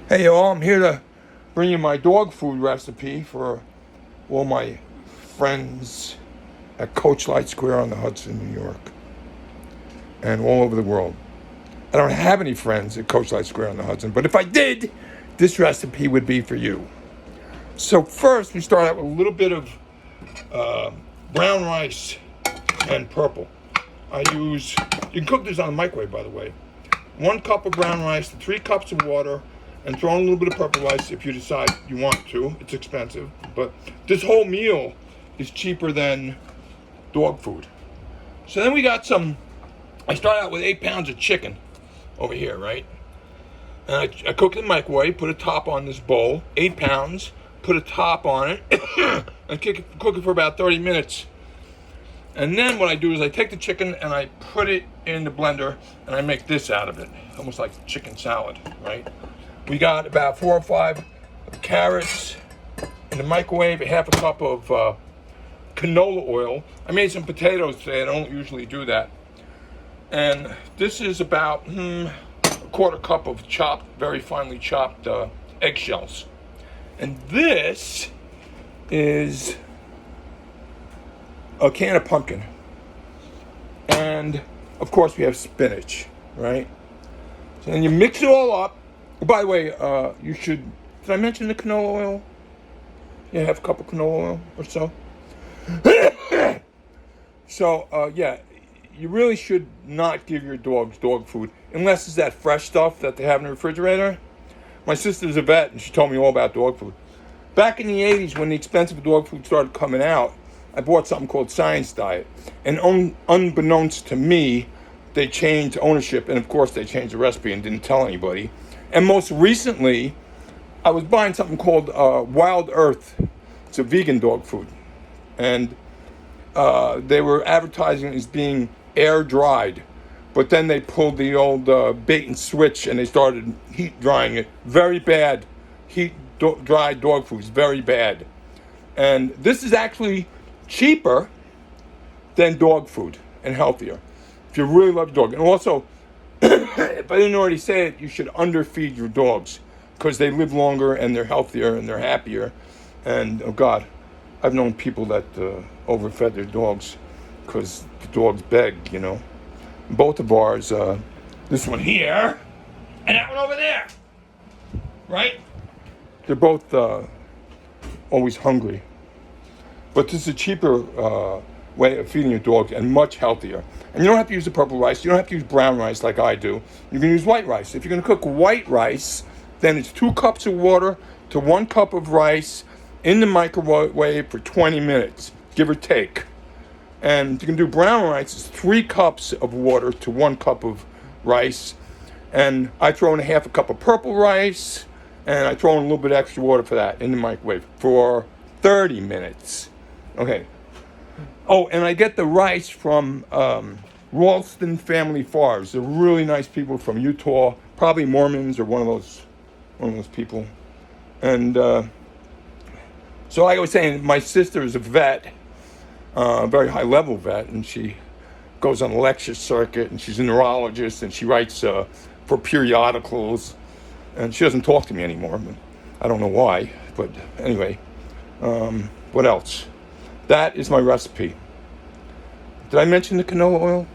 Hey y'all, I'm here to bring you my dog food recipe for all my friends at Coach Light Square on the Hudson, New York, and all over the world. I don't have any friends at Coach Light Square on the Hudson, but if I did, this recipe would be for you. So first, we start out with a little bit of brown rice and purple. You can cook this on the microwave, by the way. 1 cup of brown rice to 3 cups of water, and throw in a little bit of purple rice if you decide you want to. It's expensive, but this whole meal is cheaper than dog food. So then we got I start out with 8 pounds of chicken over here, right? And I cook it in the microwave, put a top on this bowl, 8 pounds, put a top on it, and cook it for about 30 minutes. And then what I do is I take the chicken and I put it in the blender and I make this out of it, almost like chicken salad, right? We got about 4 or 5 carrots in the microwave, a half a cup of canola oil. I made some potatoes today. I don't usually do that. And this is about a quarter cup of very finely chopped eggshells. And this is a can of pumpkin. And of course we have spinach, right? So then you mix it all up. By the way, did I mention the canola oil? Yeah, half a cup of canola oil or so. So, you really should not give your dogs dog food unless it's that fresh stuff that they have in the refrigerator. My sister's a vet and she told me all about dog food. Back in the 80s when the expensive dog food started coming out, I bought something called Science Diet. And unbeknownst to me, they changed ownership and of course they changed the recipe and didn't tell anybody. And most recently, I was buying something called Wild Earth. It's a vegan dog food. And they were advertising it as being air dried. But then they pulled the old bait and switch and they started heat drying it. Very bad. Dried dog food is very bad. And this is actually cheaper than dog food and healthier if you really love your dog. And also, if I didn't already say it, you should underfeed your dogs because they live longer and they're healthier and they're happier. And oh God, I've known people that overfed their dogs because the dogs beg, you know. Both of ours, this one here and that one over there, right? They're both always hungry. But this is a cheaper way of feeding your dog and much healthier. And you don't have to use the purple rice. You don't have to use brown rice like I do. You can use white rice. If you're going to cook white rice, then it's 2 cups of water to 1 cup of rice in the microwave for 20 minutes, give or take. And if you can do brown rice, it's 3 cups of water to 1 cup of rice. And I throw in a half a cup of purple rice, and I throw in a little bit extra water for that in the microwave for 30 minutes. Okay. Oh, and I get the rice from Ralston Family Farms. They're really nice people from Utah, probably Mormons or one of those people. And so like I was saying, my sister is a vet, a very high-level vet, and she goes on the lecture circuit, and she's a neurologist, and she writes for periodicals, and she doesn't talk to me anymore. But I don't know why, but anyway. What else? That is my recipe. Did I mention the canola oil?